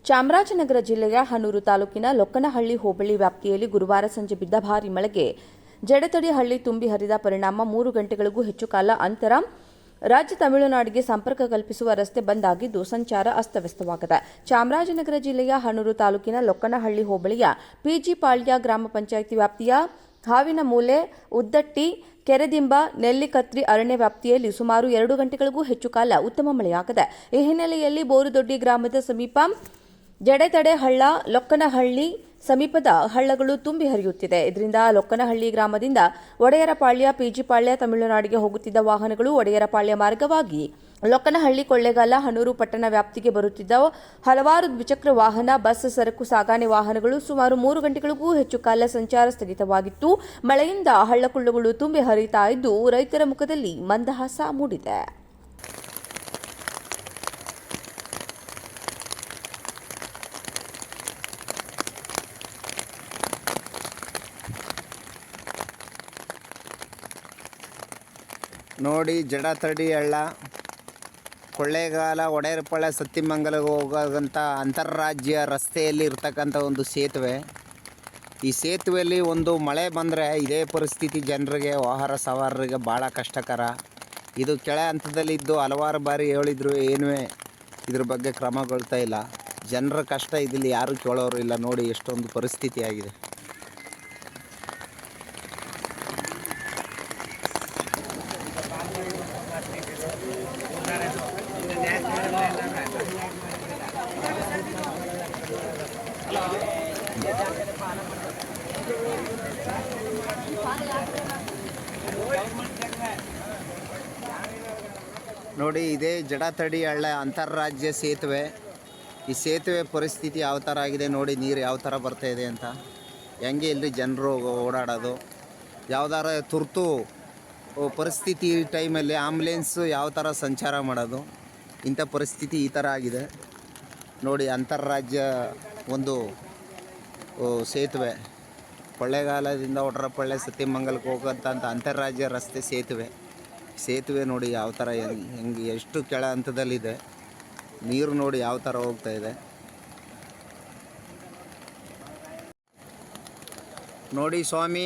ಚಾಮರಾಜನಗರ ಜಿಲ್ಲೆಯ ಹನೂರು ತಾಲೂಕಿನ ಲೊಕ್ಕನಹಳ್ಳಿ ಹೋಬಳಿ ವ್ಯಾಪ್ತಿಯಲ್ಲಿ ಗುರುವಾರ ಸಂಜೆ ಬಿದ್ದ ಭಾರೀ ಮಳೆಗೆ ಜಡತಡಿಹಳ್ಳಿ ತುಂಬಿ ಹರಿದ ಪರಿಣಾಮ 3 ಗಂಟೆಗಳಿಗೂ ಹೆಚ್ಚು ಕಾಲ ಅಂತರ ರಾಜ್ಯ ತಮಿಳುನಾಡಿಗೆ ಸಂಪರ್ಕ ಕಲ್ಪಿಸುವ ರಸ್ತೆ ಬಂದ್ ಆಗಿದ್ದು ಸಂಚಾರ ಅಸ್ತವ್ಯಸ್ತವಾಗಿದೆ. ಚಾಮರಾಜನಗರ ಜಿಲ್ಲೆಯ ಹನೂರು ತಾಲೂಕಿನ ಲೊಕ್ಕನಹಳ್ಳಿ ಹೋಬಳಿಯ ಪಿಜಿಪಾಳ್ಯ ಗ್ರಾಮ ಪಂಚಾಯಿತಿ ವ್ಯಾಪ್ತಿಯ ಹಾವಿನಮೂಲೆ, ಉದ್ದಟ್ಟಿ, ಕೆರೆದಿಂಬ, ನೆಲ್ಲಿಕತ್ರಿ ಅರಣ್ಯ ವ್ಯಾಪ್ತಿಯಲ್ಲಿ ಸುಮಾರು 2 ಗಂಟೆಗಳಿಗೂ ಹೆಚ್ಚು ಕಾಲ ಉತ್ತಮ ಮಳೆಯಾಗಿದೆ. ಈ ಹಿನ್ನೆಲೆಯಲ್ಲಿ ಬೋರುದೊಡ್ಡಿ ಗ್ರಾಮದ ಸಮೀಪ ಜಡೆತಡೆ ಹಳ್ಳ, ಲೊಕ್ಕನಹಳ್ಳಿ ಸಮೀಪದ ಹಳ್ಳಗಳು ತುಂಬಿ ಹರಿಯುತ್ತಿದೆ. ಇದರಿಂದ ಲೊಕ್ಕನಹಳ್ಳಿ ಗ್ರಾಮದಿಂದ ಒಡೆಯರಪಾಳ್ಯ, ಪಿಜಿಪಾಳ್ಯ, ತಮಿಳುನಾಡಿಗೆ ಹೋಗುತ್ತಿದ್ದ ವಾಹನಗಳು ಒಡೆಯರಪಾಳ್ಯ ಮಾರ್ಗವಾಗಿ ಲೊಕ್ಕನಹಳ್ಳಿ, ಕೊಳ್ಳೇಗಾಲ, ಹನೂರು ಪಟ್ಟಣ ವ್ಯಾಪ್ತಿಗೆ ಬರುತ್ತಿದ್ದ ಹಲವಾರು ದ್ವಿಚಕ್ರ ವಾಹನ, ಬಸ್, ಸರಕು ಸಾಗಣೆ ವಾಹನಗಳು ಸುಮಾರು 3 ಗಂಟೆಗಳಿಗೂ ಹೆಚ್ಚು ಕಾಲ ಸಂಚಾರ ಸ್ಥಗಿತವಾಗಿತ್ತು. ಮಳೆಯಿಂದ ಹಳ್ಳಕೊಳ್ಳಗಳು ತುಂಬಿ ಹರಿಯುತ್ತಾ ಇದ್ದು ರೈತರ ಮುಖದಲ್ಲಿ ಮಂದಹಾಸ ಮೂಡಿದೆ. ನೋಡಿ, ಜಡತಡಿ ಹಳ್ಳ, ಕೊಳ್ಳೇಗಾಲ, ಒಡೆಯರಪಾಳ್ಯ, ಸತ್ತಿಮಂಗಲಕ್ಕೆ ಹೋಗೋಂಥ ಅಂತಾರಾಜ್ಯ ರಸ್ತೆಯಲ್ಲಿ ಇರ್ತಕ್ಕಂಥ ಒಂದು ಸೇತುವೆ. ಈ ಸೇತುವೆಯಲ್ಲಿ ಒಂದು ಮಳೆ ಬಂದರೆ ಇದೇ ಪರಿಸ್ಥಿತಿ. ಜನರಿಗೆ, ವಾಹನ ಸವಾರರಿಗೆ ಭಾಳ ಕಷ್ಟಕರ. ಇದು ಕೆಳ ಹಂತದಲ್ಲಿದ್ದು ಹಲವಾರು ಬಾರಿ ಹೇಳಿದ್ರು, ಏನೂ ಇದ್ರ ಬಗ್ಗೆ ಕ್ರಮಗೊಳ್ತಾ ಇಲ್ಲ. ಜನರ ಕಷ್ಟ ಇದಿಲ್ಲಿ ಯಾರೂ ಕೇಳೋರು ಇಲ್ಲ. ನೋಡಿ ಎಷ್ಟೊಂದು ಪರಿಸ್ಥಿತಿ ಆಗಿದೆ. ನೋಡಿ, ಇದೇ ಜಡತಡಿ ಹಳ್ಳ ಅಂತಾರಾಜ್ಯ ಸೇತುವೆ. ಈ ಸೇತುವೆ ಪರಿಸ್ಥಿತಿ ಯಾವ ಥರ ಆಗಿದೆ ನೋಡಿ. ನೀರು ಯಾವ ಥರ ಬರ್ತಾ ಇದೆ ಅಂತ. ಹೆಂಗೆ ಇಲ್ಲಿ ಜನರು ಓಡಾಡೋದು, ಯಾವುದಾರ ತುರ್ತು ಪರಿಸ್ಥಿತಿ ಟೈಮಲ್ಲಿ ಆಂಬುಲೆನ್ಸು ಯಾವ ಥರ ಸಂಚಾರ ಮಾಡೋದು, ಇಂಥ ಪರಿಸ್ಥಿತಿ ಈ ಥರ ಆಗಿದೆ ನೋಡಿ. ಅಂತಾರಾಜ್ಯ ಒಂದು ಸೇತುವೆ, ಕೊಳ್ಳೇಗಾಲದಿಂದ ಒಡೆಯರಪಾಳ್ಯ, ಸತ್ತಿಮಂಗಲಕ್ಕೆ ಹೋಗೋಂಥ ಅಂತಾರಾಜ್ಯ ರಸ್ತೆ ಸೇತುವೆ ನೋಡಿ ಯಾವ ಥರ ಹೆಂಗೆ ಎಷ್ಟು ಕೆಳ ಹಂತದಲ್ಲಿದೆ. ನೀರು ನೋಡಿ ಯಾವ ಥರ ಹೋಗ್ತಾ ಇದೆ ನೋಡಿ. ಸ್ವಾಮಿ,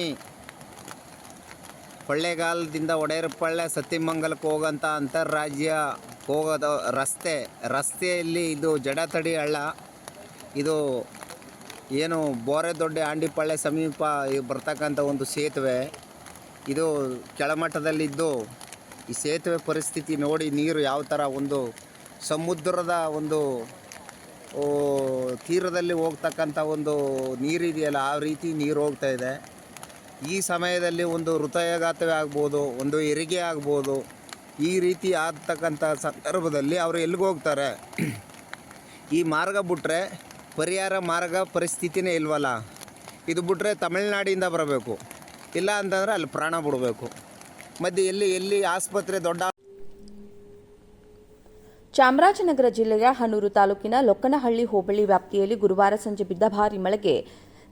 ಕೊಳ್ಳೇಗಾಲದಿಂದ ಒಡೆಯರಪಾಳ್ಯ, ಸತ್ತಿಮಂಗಲಕ್ಕೆ ಹೋಗೋಂಥ ಅಂತಾರಾಜ್ಯ ಹೋಗೋದು ರಸ್ತೆಯಲ್ಲಿ ಇದು ಜಡತಡಿ ಹಳ್ಳ. ಇದು ಏನು ಬೋರೆದೊಡ್ಡಿ ಆಂಡಿಪಾಳ್ಯ ಸಮೀಪ ಬರ್ತಕ್ಕಂಥ ಒಂದು ಸೇತುವೆ. ಇದು ಕೆಳಮಟ್ಟದಲ್ಲಿದ್ದು ಈ ಸೇತುವೆ ಪರಿಸ್ಥಿತಿ ನೋಡಿ. ನೀರು ಯಾವ ಥರ ಒಂದು ಸಮುದ್ರದ ಒಂದು ತೀರದಲ್ಲಿ ಹೋಗ್ತಕ್ಕಂಥ ಒಂದು ನೀರಿದೆಯಲ್ಲ, ಆ ರೀತಿ ನೀರು ಹೋಗ್ತಾ ಇದೆ. ಈ ಸಮಯದಲ್ಲಿ ಒಂದು ಹೃದಯಾಘಾತವೇ ಆಗ್ಬೋದು, ಒಂದು ಹೆರಿಗೆ ಆಗ್ಬೋದು. ಈ ರೀತಿ ಆಗ್ತಕ್ಕಂಥ ಸಂದರ್ಭದಲ್ಲಿ ಅವರು ಎಲ್ಲಿಗೆ ಹೋಗ್ತಾರೆ? ಈ ಮಾರ್ಗ ಬಿಟ್ಟರೆ ಪರಿಹಾರ ಮಾರ್ಗ ಪರಿಸ್ಥಿತಿನೇ ಇಲ್ವಲ್ಲ. ಇದು ಬಿಟ್ಟರೆ ತಮಿಳುನಾಡಿಂದ ಬರಬೇಕು, ಇಲ್ಲ ಅಂತಂದರೆ ಅಲ್ಲಿ ಪ್ರಾಣ ಬಿಡಬೇಕು. ಮಧ್ಯೆ ಎಲ್ಲಿ ಆಸ್ಪತ್ರೆ ದೊಡ್ಡ. ಚಾಮರಾಜನಗರ ಜಿಲ್ಲೆಯ ಹನೂರು ತಾಲೂಕಿನ ಲೊಕ್ಕನಹಳ್ಳಿ ಹೋಬಳಿ ವ್ಯಾಪ್ತಿಯಲ್ಲಿ ಗುರುವಾರ ಸಂಜೆ ಬಿದ್ದ ಭಾರೀ ಮಳೆಗೆ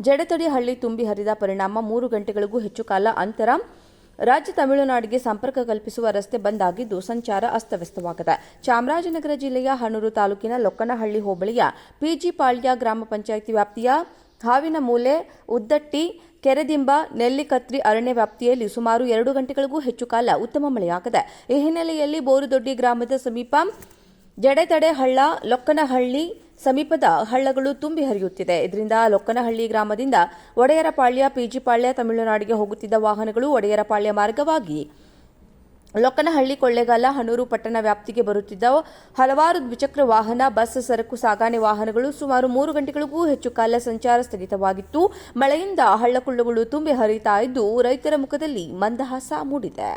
ಜಡತಡಿಹಳ್ಳಿ ತುಂಬಿ ಹರಿದ ಪರಿಣಾಮ 3 ಗಂಟೆಗಳಿಗೂ ಹೆಚ್ಚು ಕಾಲ ಅಂತರ ರಾಜ್ಯ ತಮಿಳುನಾಡಿಗೆ ಸಂಪರ್ಕ ಕಲ್ಪಿಸುವ ರಸ್ತೆ ಬಂದ್ ಆಗಿದ್ದು ಸಂಚಾರ ಅಸ್ತವ್ಯಸ್ತವಾಗಿದೆ. ಚಾಮರಾಜನಗರ ಜಿಲ್ಲೆಯ ಹನೂರು ತಾಲೂಕಿನ ಲೊಕ್ಕನಹಳ್ಳಿ ಹೋಬಳಿಯ ಪಿಜಿಪಾಳ್ಯ ಗ್ರಾಮ ಪಂಚಾಯಿತಿ ವ್ಯಾಪ್ತಿಯ ಹಾವಿನಮೂಲೆ, ಉದ್ದಟ್ಟಿ, ಕೆರೆದಿಂಬ, ನೆಲ್ಲಿಕತ್ರಿ ಅರಣ್ಯ ವ್ಯಾಪ್ತಿಯಲ್ಲಿ ಸುಮಾರು 2 ಗಂಟೆಗಳಿಗೂ ಹೆಚ್ಚು ಕಾಲ ಉತ್ತಮ ಮಳೆಯಾಗಿದೆ. ಈ ಹಿನ್ನೆಲೆಯಲ್ಲಿ ಬೋರುದೊಡ್ಡಿ ಗ್ರಾಮದ ಸಮೀಪ ಜಡೆತಡೆ ಹಳ್ಳ, ಲೊಕ್ಕನಹಳ್ಳಿ ಸಮೀಪದ ಹಳ್ಳಗಳು ತುಂಬಿ ಹರಿಯುತ್ತಿದೆ. ಇದರಿಂದ ಲೊಕ್ಕನಹಳ್ಳಿ ಗ್ರಾಮದಿಂದ ಒಡೆಯರಪಾಳ್ಯ, ಪಿಜಿಪಾಳ್ಯ, ತಮಿಳುನಾಡಿಗೆ ಹೋಗುತ್ತಿದ್ದ ವಾಹನಗಳು ಒಡೆಯರಪಾಳ್ಯ ಮಾರ್ಗವಾಗಿ ಲೊಕ್ಕನಹಳ್ಳಿ, ಕೊಳ್ಳೇಗಾಲ, ಹನೂರು ಪಟ್ಟಣ ವ್ಯಾಪ್ತಿಗೆ ಬರುತ್ತಿದ್ದ ಹಲವಾರು ದ್ವಿಚಕ್ರ ವಾಹನ, ಬಸ್, ಸರಕು ಸಾಗಣೆ ವಾಹನಗಳು ಸುಮಾರು 3 ಗಂಟೆಗಳಿಗೂ ಹೆಚ್ಚು ಕಾಲ ಸಂಚಾರ ಸ್ಥಗಿತವಾಗಿತ್ತು. ಮಳೆಯಿಂದ ಹಳ್ಳಕೊಳ್ಳಗಳು ತುಂಬಿ ಹರಿಯುತ್ತಾ ಇದ್ದು ರೈತರ ಮುಖದಲ್ಲಿ ಮಂದಹಾಸ ಮೂಡಿದೆ.